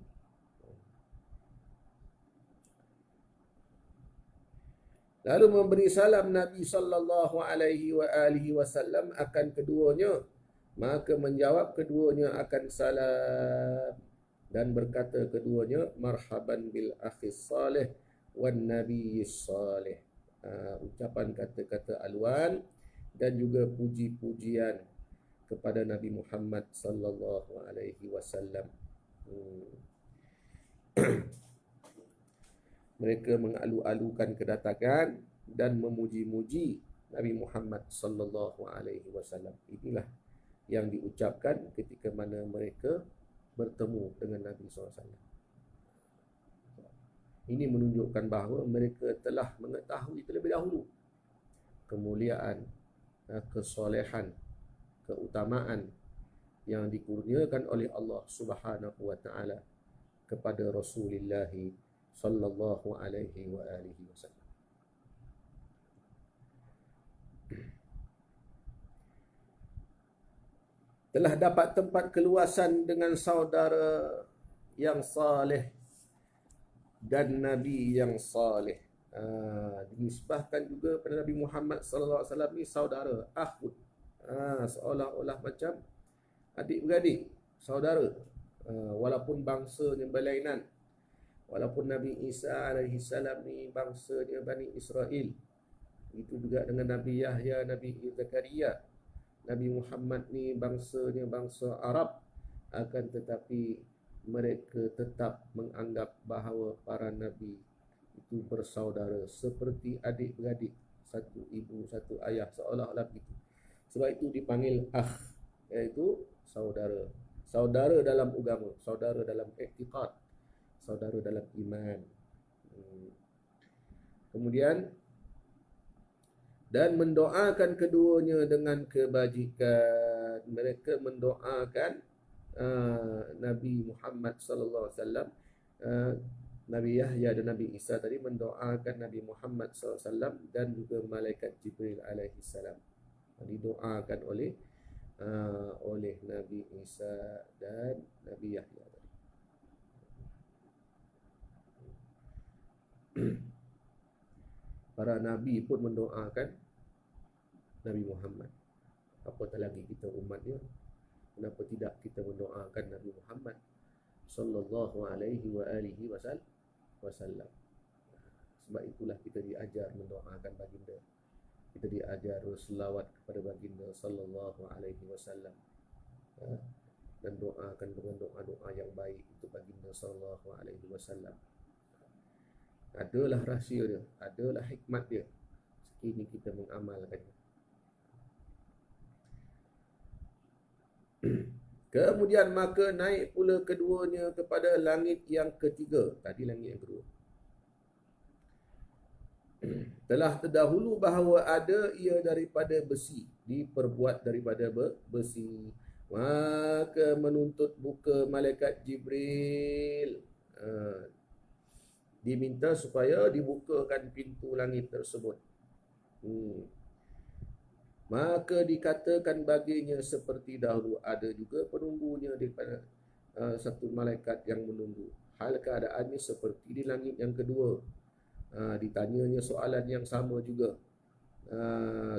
Lalu memberi salam Nabi sallallahu alaihi wasallam akan keduanya, maka menjawab keduanya akan salam dan berkata keduanya, marhaban bil akhis salih wan nabiyyis salih. Ucapan kata-kata aluan dan juga puji-pujian kepada Nabi Muhammad sallallahu alaihi wasallam. Mereka mengalu-alukan kedatangan dan memuji-muji Nabi Muhammad sallallahu alaihi wasallam. Inilah yang diucapkan ketika mana mereka bertemu dengan Nabi SAW. Ini menunjukkan bahawa mereka telah mengetahui terlebih dahulu kemuliaan, kesolehan, keutamaan yang dikurniakan oleh Allah Subhanahu wa taala kepada Rasulullah sallallahu alaihi wasallam. Telah dapat tempat keluasan dengan saudara yang saleh dan Nabi yang saleh. Dinisbahkan juga pada Nabi Muhammad sallallahu alaihi wasallam ni saudara, akhud. Seolah-olah macam adik-beradik, saudara. Walaupun bangsanya berlainan. Walaupun Nabi Isa alaihi salam ni bangsanya Bani Israel. Itu juga dengan Nabi Yahya, Nabi Zakaria. Nabi Muhammad ni bangsanya bangsa Arab, akan tetapi mereka tetap menganggap bahawa para nabi itu bersaudara, seperti adik-beradik, satu ibu, satu ayah, seolah-olah begitu. Sebab itu dipanggil akh, iaitu saudara. Saudara dalam agama, saudara dalam i'tiqad, saudara dalam iman. Kemudian dan mendoakan keduanya dengan kebajikan. Mereka mendoakan Nabi Muhammad sallallahu alaihi wasallam, Nabi Yahya dan Nabi Isa tadi mendoakan Nabi Muhammad sallallahu alaihi wasallam dan juga malaikat Jibril alaihi salam. Didoakan oleh Nabi Isa dan Nabi Yahya tadi. Para nabi pun mendoakan Nabi Muhammad. Apatah lagi kita umatnya, kenapa tidak kita mendoakan Nabi Muhammad sallallahu alaihi wasallam. Sebab itulah kita diajar mendoakan baginda. Kita diajar selawat kepada baginda sallallahu alaihi wasallam, dan doakan dengan doa-doa yang baik untuk baginda sallallahu alaihi wasallam. Adalah rahsia dia, adalah hikmat dia. Sekini kita mengamalkannya. Kemudian maka naik pula keduanya kepada langit yang ketiga. Tadi langit yang kedua. Telah terdahulu bahawa ada ia daripada besi, diperbuat daripada besi. Maka menuntut buka malaikat Jibril. Diminta supaya dibukakan pintu langit tersebut. maka dikatakan baginya seperti dahulu. Ada juga penunggunya daripada satu malaikat yang menunggu. Hal keadaannya seperti di langit yang kedua. Ditanyanya soalan yang sama juga.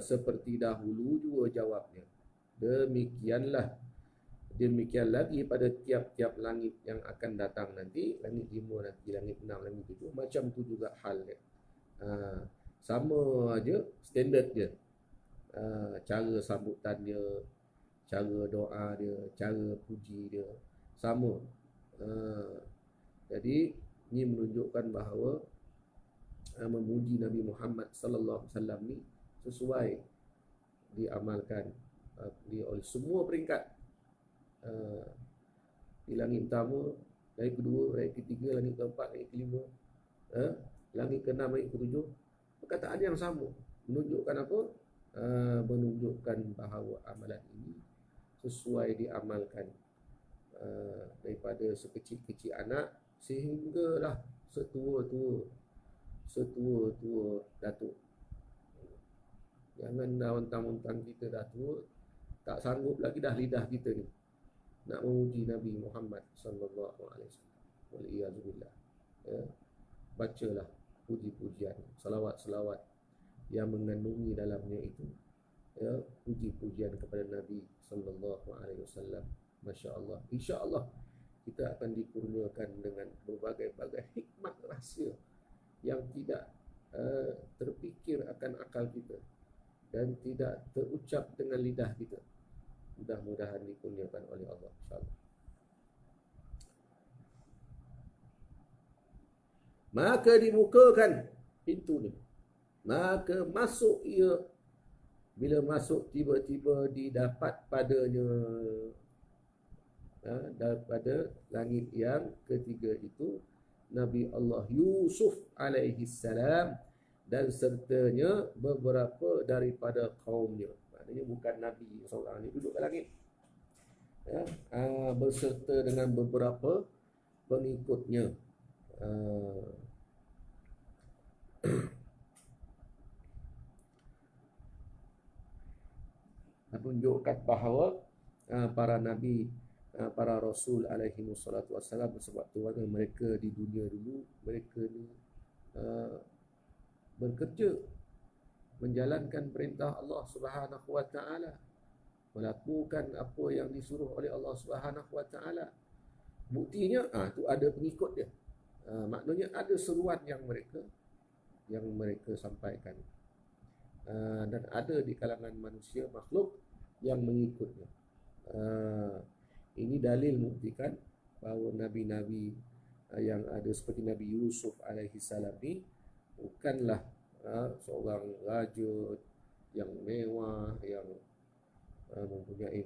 Seperti dahulu juga jawabnya. Demikian lagi pada tiap-tiap langit yang akan datang nanti. Langit 5 nanti, langit 6, langit 7. Macam tu juga halnya. Sama aja, standard je. Cara sambutan dia, cara doa dia, cara puji dia sama. Jadi ini menunjukkan bahawa memuji Nabi Muhammad sallallahu alaihi wasallam ni sesuai diamalkan oleh semua peringkat. Di langit pertama, langit kedua, langit ketiga, langit keempat, langit kelima, langit keenam, langit ketujuh, perkataan yang sama. Menunjukkan apa? Menunjukkan bahawa amalan ini sesuai diamalkan daripada sekecil-kecil anak sehinggalah setua-tua datuk. Jangan dah mentang-mentang kita dah tua, tak sanggup lagi dah lidah kita ni nak memuji Nabi Muhammad sallallahu alaihi wasallam. Waliyazubillah. Bacalah puji-pujian, salawat-salawat yang mengandungi dalamnya itu, puji-pujian kepada Nabi sallallahu alaihi wasallam. Masya-Allah. Insya-Allah kita akan dikurniakan dengan berbagai-bagai hikmat rahsia yang tidak terfikir akan akal kita dan tidak terucap dengan lidah kita. Mudah-mudahan dikurniakan oleh Allah, insya-Allah. Maka dibukakan pintu ni. Maka masuk ia. Bila masuk tiba-tiba didapat padanya daripada langit yang ketiga itu Nabi Allah Yusuf alaihi salam dan sertanya beberapa daripada kaumnya. Maknanya bukan Nabi seorang ni duduk ke langit, berserta dengan beberapa pengikutnya. Menunjukkan bahawa para nabi, para rasul alaihi wassalatu wassalam sebab mereka di dunia dulu, mereka ni bekerja menjalankan perintah Allah Subhanahu wa taala, melakukan apa yang disuruh oleh Allah Subhanahu wa taala. Buktinya tu ada pengikut dia. Maknanya ada seruan yang mereka sampaikan. Dan ada di kalangan manusia makhluk yang mengikutnya. Ini dalil membuktikan bahawa nabi-nabi yang ada seperti Nabi Yusuf alaihi salam ni bukanlah seorang raja yang mewah, yang mempunyai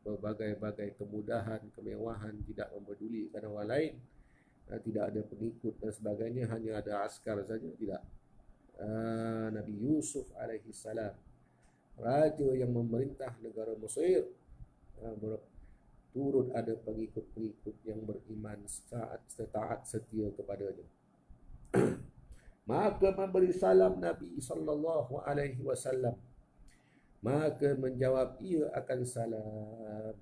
berbagai-bagai kemudahan, kemewahan, tidak mempedulikan orang lain, tidak ada pengikut dan sebagainya, hanya ada askar saja. Tidak. Nabi Yusuf alaihi salam, raja yang memerintah negara Mesir, turut ada pengikut-pengikut yang beriman, taat setia kepadanya. Maka memberi salam Nabi sallallahu alaihi wasallam, maka menjawab ia akan salam.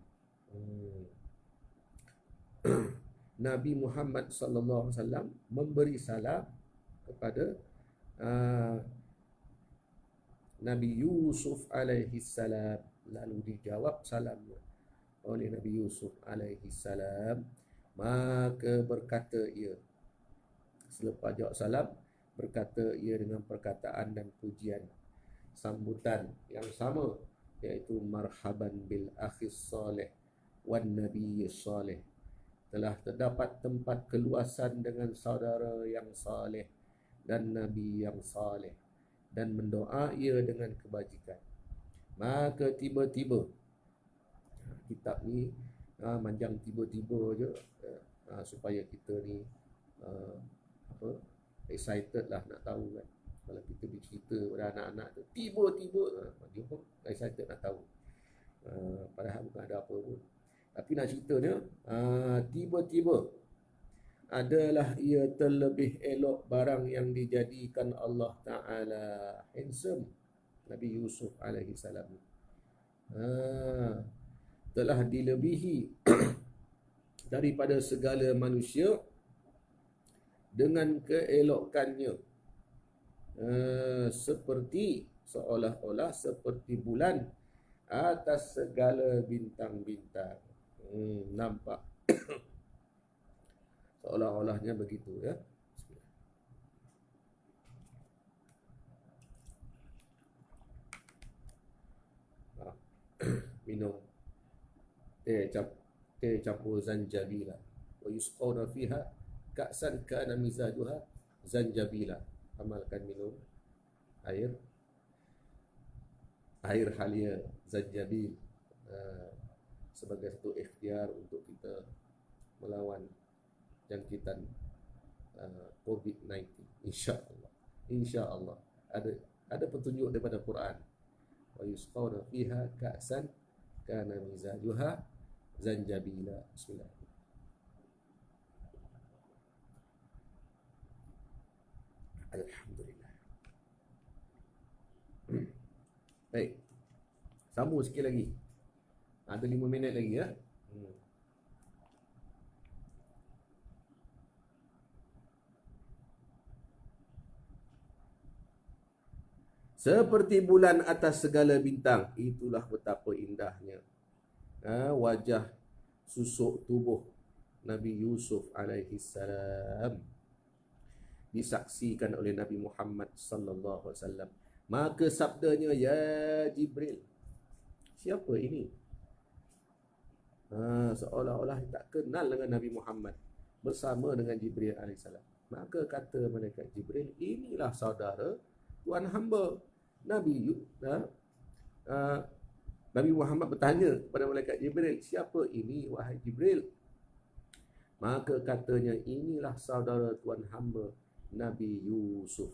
Nabi Muhammad sallallahu alaihi wasallam memberi salam kepada Nabi Yusuf alaihi salam, lalu dijawab salamnya oleh Nabi Yusuf alaihi salam. Maka berkata ia, selepas jawab salam, berkata ia dengan perkataan dan pujian sambutan yang sama, iaitu marhaban bil akhis salih wan nabiyyi salih. Telah terdapat tempat keluasan dengan saudara yang saleh dan nabi yang saleh, dan mendoa ia dengan kebajikan. Maka tiba-tiba, kitab ni manjang tiba-tiba je, supaya kita ni excited lah nak tahu kan. Kalau kita bercerita pada anak-anak tu, tiba-tiba dia pun excited nak tahu, padahal bukan ada apa pun. Tapi nak ceritanya, tiba-tiba adalah ia terlebih elok barang yang dijadikan Allah Ta'ala handsome. Nabi Yusuf alaihi salam. Telah dilebihi daripada segala manusia dengan keelokannya, seperti seolah-olah seperti bulan atas segala bintang-bintang. Nampak seolah-olahnya begitu ya. Minum teh campur zanjabila. Wa yusqawna fiha ka'san kana mizajuha zanjabila. Amalkan minum air halia zanjabil sebagai satu ikhtiar untuk kita melawan jangkitan COVID-19. InsyaAllah ada petunjuk daripada Quran. Wa yusqawna fiha ka'san kana mizajuha zanjabila. Bismillah. Alhamdulillah. Baik. Sambung sikit lagi. Ada 5 minit lagi ya. Seperti bulan atas segala bintang. Itulah betapa indahnya wajah susuk tubuh Nabi Yusuf alaihi salam, disaksikan oleh Nabi Muhammad sallallahu alaihi wasallam. Maka sabdanya, ya Jibril. Siapa ini? Seolah-olah tak kenal dengan Nabi Muhammad bersama dengan Jibril alaihissalam. Maka kata malaikat Jibril, inilah saudara tuan hamba. Nabi Muhammad bertanya kepada malaikat Jibril, siapa ini wahai Jibril? Maka katanya, inilah saudara tuan hamba Nabi Yusuf,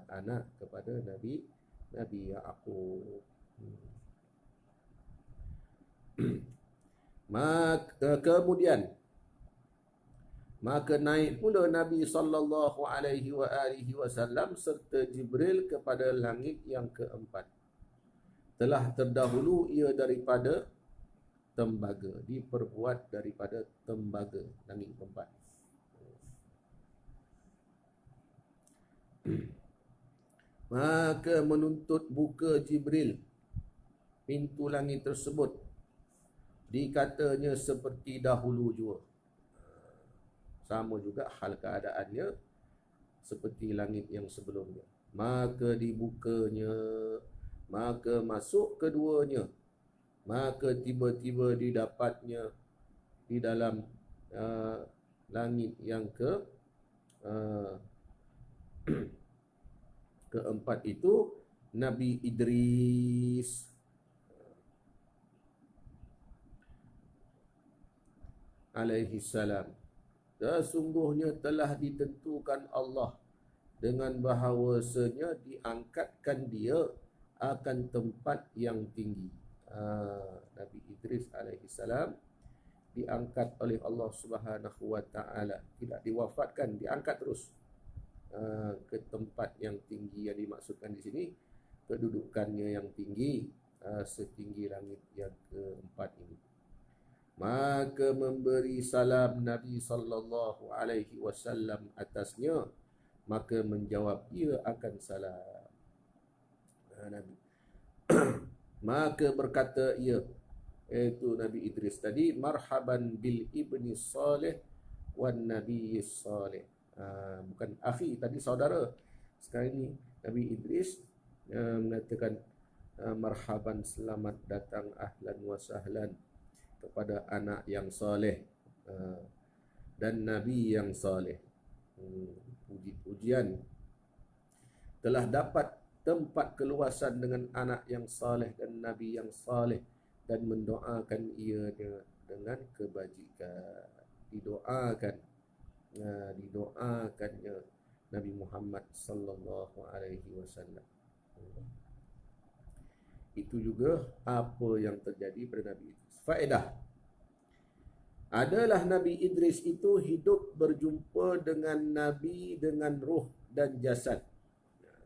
anak kepada Nabi Yaqub. Maka naik pula Nabi sallallahu alaihi wasallam serta Jibril kepada langit yang keempat. Telah terdahulu ia daripada tembaga, diperbuat daripada tembaga, langit keempat. Maka menuntut buka Jibril pintu langit tersebut, dikatanya seperti dahulu jua. Sama juga hal keadaannya seperti langit yang sebelumnya. Maka dibukanya, maka masuk keduanya, maka tiba-tiba didapatnya di dalam langit yang keempat itu Nabi Idris alaihi salam. Sesungguhnya telah ditentukan Allah dengan bahawasanya diangkatkan dia akan tempat yang tinggi. Nabi Idris alaihi salam diangkat oleh Allah Subhanahu wa taala, tidak diwafatkan, diangkat terus ke tempat yang tinggi. Yang dimaksudkan di sini kedudukannya yang tinggi, setinggi langit yang keempat ini. Maka memberi salam Nabi sallallahu alaihi wasallam atasnya, maka menjawab ia akan salam. Nabi maka berkata ia, iaitu Nabi Idris tadi, marhaban bil ibni salih wan nabi salih. Bukan akhi, tadi saudara. Sekarang ini Nabi Idris mengatakan marhaban, selamat datang, ahlan wa sahlan kepada anak yang soleh dan Nabi yang soleh. Puji-pujian telah dapat tempat keluasan dengan anak yang soleh dan Nabi yang soleh, dan mendoakan ia dengan kebajikan. Didoakannya Nabi Muhammad sallallahu alaihi wasallam. Itu juga apa yang terjadi pada Nabi Idris. Faedah adalah Nabi Idris itu hidup berjumpa dengan Nabi dengan ruh dan jasad.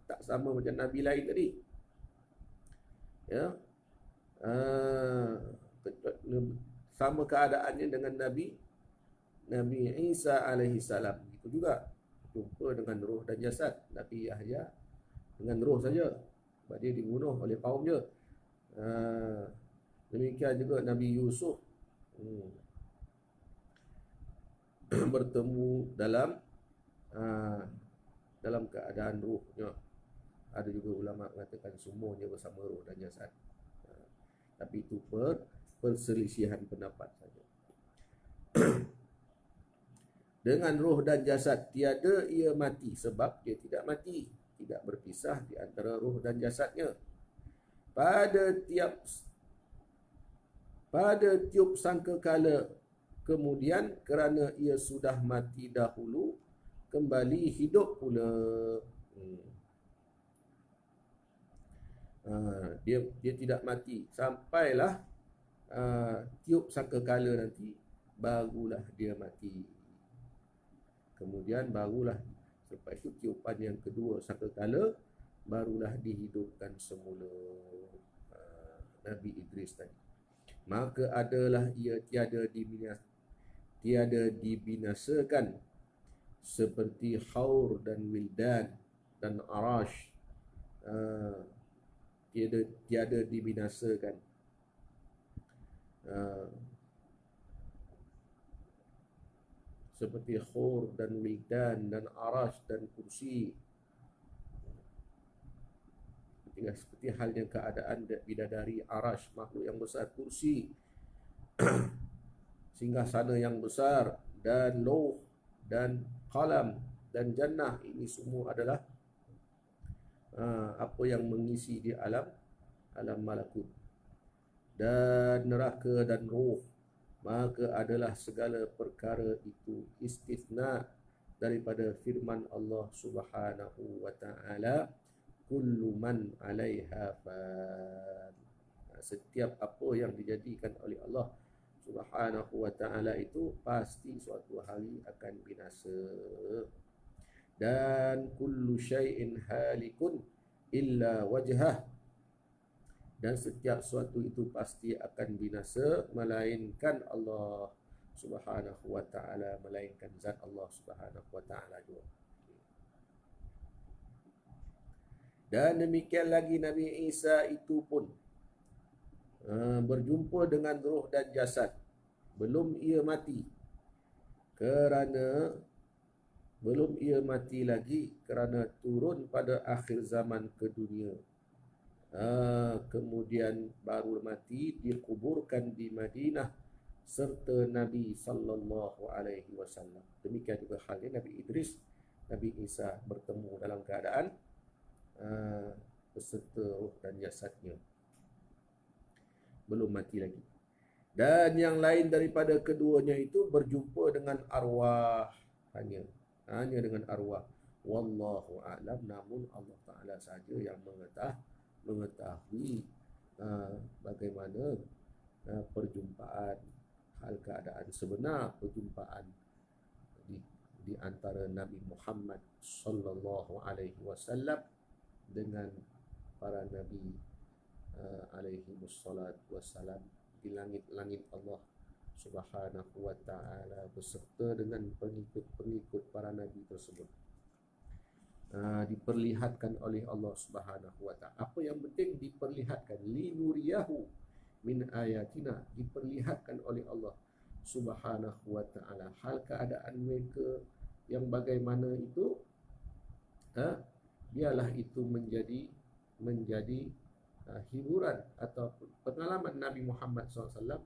Tak sama macam Nabi lain tadi. Ya, Ah, sama keadaannya dengan Nabi Isa alaihi salam. Itu juga jumpa dengan roh dan jasad. Nabi Yahya dengan roh saja, sebab dia dibunuh oleh kaumnya. Ah, Demikian juga Nabi Yusuf hmm, bertemu ah, dalam keadaan rohnya. Ada juga ulama mengatakan semuanya bersama roh dan jasad. Tapi itu perselisihan pendapat saja. Dengan roh dan jasad tiada ia mati, sebab dia tidak mati, tidak berpisah di antara roh dan jasadnya. Pada tiup sangkakala kemudian, kerana ia sudah mati dahulu, kembali hidup pula. Dia tidak mati sampailah tiup sangkakala nanti, barulah dia mati. Kemudian barulah selepas itu tiupan yang kedua sangkakala, barulah dihidupkan semula Nabi Idris tadi. Maka adalah ia tiada dibinasakan seperti Haur dan Wildan dan Arash, tiada dibinasakan. Seperti Khur dan Wildan dan Arash dan Kursi. Seperti halnya keadaan bidadari Arash, makhluk yang besar, Kursi singgasana yang besar, dan Lauh dan Qalam dan Jannah. Ini semua adalah apa yang mengisi di alam malakut. Dan neraka dan roh, maka adalah segala perkara itu istithna daripada firman Allah Subhanahu wa taala, kullu man 'alaiha fan. Setiap apa yang dijadikan oleh Allah Subhanahu wa taala itu pasti suatu hari akan binasa. Dan kullu syai'in halikun illa wajhah, dan setiap sesuatu itu pasti akan binasa melainkan Allah Subhanahu wa taala, melainkan zat Allah Subhanahu wa taala juga. Dan demikian lagi Nabi Isa itu pun berjumpa dengan roh dan jasad belum ia mati, kerana belum ia mati lagi kerana turun pada akhir zaman ke dunia. Kemudian baru mati, dikuburkan di Madinah serta Nabi sallallahu alaihi wasallam. Demikian juga halnya Nabi Idris, Nabi Isa bertemu dalam keadaan beserta roh dan jasadnya, belum mati lagi. Dan yang lain daripada keduanya itu berjumpa dengan arwah, hanya dengan arwah. Wallahu a'lam, namun Allah Ta'ala saja yang mengetahui bagaimana perjumpaan, hal keadaan sebenar perjumpaan di antara Nabi Muhammad sallallahu alaihi wasallam dengan para nabi alaihi wassalam di langit-langit Allah Subhanahu wa taala beserta dengan pengikut para nabi tersebut. Diperlihatkan oleh Allah Subhanahu wa taala. Apa yang penting diperlihatkan, linuriyahu min ayatina, diperlihatkan oleh Allah Subhanahu wa taala hal keadaan mereka yang bagaimana itu, biarlah itu menjadi hiburan atau pengalaman Nabi Muhammad SAW.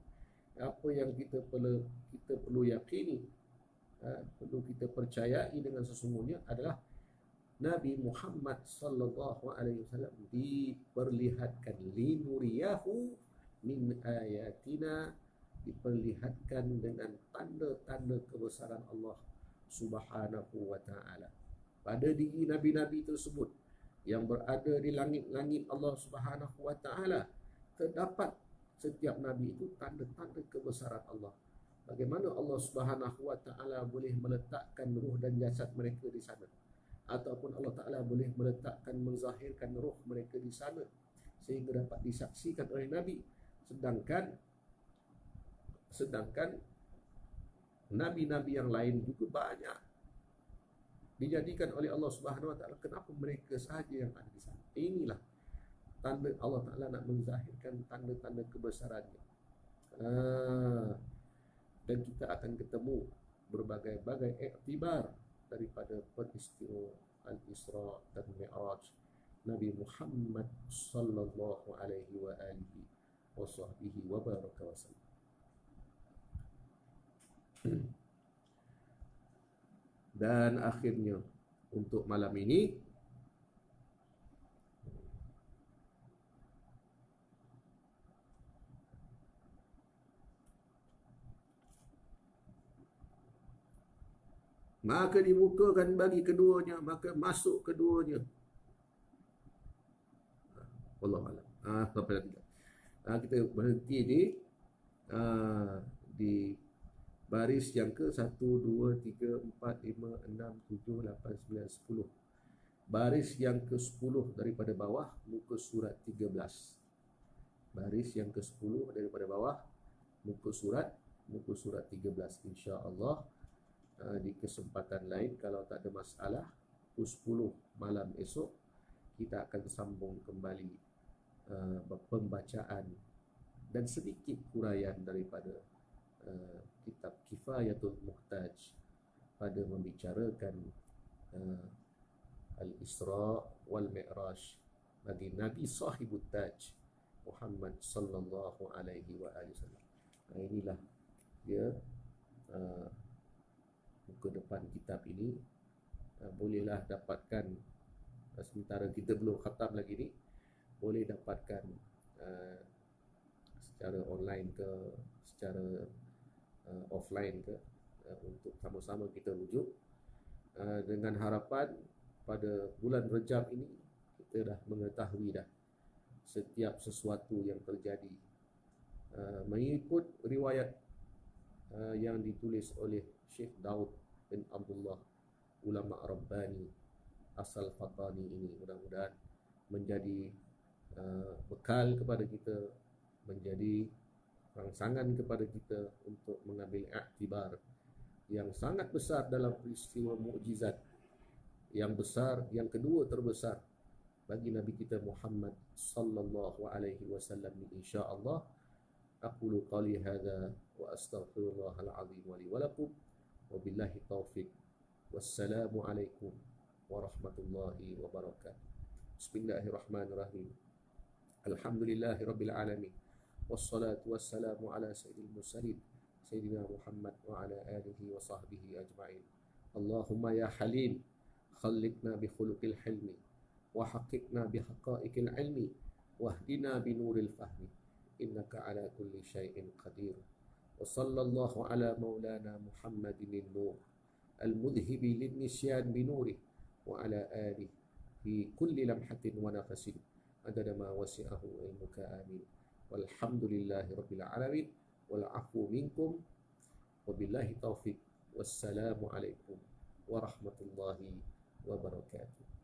Apa yang kita perlu yakini, perlu kita percayai dengan sesungguhnya adalah Nabi Muhammad sallallahu alaihi wasallam diperlihatkan, linuriyahu min ayatina, diperlihatkan dengan tanda-tanda kebesaran Allah Subhanahu wa taala pada diri nabi-nabi tersebut yang berada di langit-langit Allah Subhanahu wa taala. Terdapat setiap nabi itu tanda-tanda kebesaran Allah. Bagaimana Allah Subhanahu wa taala boleh meletakkan ruh dan jasad mereka di sana, ataupun Allah Ta'ala boleh meletakkan, menzahirkan roh mereka di sana, sehingga dapat disaksikan oleh Nabi. Sedangkan nabi-nabi yang lain juga banyak dijadikan oleh Allah Subhanahu wa taala. Kenapa mereka sahaja yang ada di sana? Inilah tanda Allah Taala nak menzahirkan tanda-tanda kebesarannya. Dan kita akan ketemu berbagai-bagai iktibar daripada peristiwa Al-Isra dan Mi'raj Nabi Muhammad sallallahu alaihi wa alihi wa sahbihi wa baraka wa sallam. Dan akhirnya untuk malam ini maka dibukakan bagi keduanya, maka masuk keduanya. Wallahualam. Sampai dah. Kita berhenti di baris yang ke 1, 2, 3, 4, 5, 6, 7, 8, 9, 10. Baris yang ke 10 daripada bawah, muka surat 13. Baris yang ke 10 daripada bawah, muka surat 13. InsyaAllah di kesempatan lain, kalau tak ada masalah, pukul 10 malam esok kita akan sambung kembali pembacaan dan sedikit huraian daripada kitab Kifayatul Muhtaj pada membicarakan Al-Isra wal Mi'raj bagi Nabi Sahibut Taj Muhammad sallallahu alaihi wa alihi wasallam. Inilah dia muka depan kitab ini. Bolehlah dapatkan, sementara kita belum khatam lagi ni, boleh dapatkan secara online ke, secara offline ke, untuk sama-sama kita rujuk, dengan harapan pada bulan Rejab ini kita dah mengetahui dah setiap sesuatu yang terjadi mengikut riwayat yang ditulis oleh Syekh Daud bin Abdullah, ulama Rabbani asal Fatani ini. Mudah-mudahan menjadi bekal kepada kita, menjadi rangsangan kepada kita untuk mengambil iktibar yang sangat besar dalam peristiwa mukjizat yang besar, yang kedua terbesar bagi Nabi kita Muhammad sallallahu alaihi wasallam. Insya-Allah aqulu qali hadza wa astaghfirullahal azim wa li wa lakum wa billahi taufiq. Wassalamu alaikum warahmatullahi wabarakatuh. Bismillahirrahmanirrahim. Alhamdulillahi rabbil alamin. Wassalatu wassalamu ala sayyidil mursalin sayyidina Muhammad wa ala alihi wa sahbihi ajma'in. Allahumma ya halim khalliqna bi khuluqil hilmi wa haqiqna bi haqa'iqil ilmi wahdina bi nuril fahmi innaka ala kulli syai'in qadir. Wa sallallahu ala maulana Muhammadin nur al-mudhibi lin nisyan bi nuri wa ala alihi fi kulli lamhatin wa nafasin adada ma wasi'ahu ilmuka amin. Walhamdulillahi rabbil alamin wal afu minkum wabillahi taufiq. Wassalamu alaikum warahmatullahi wabarakatuh.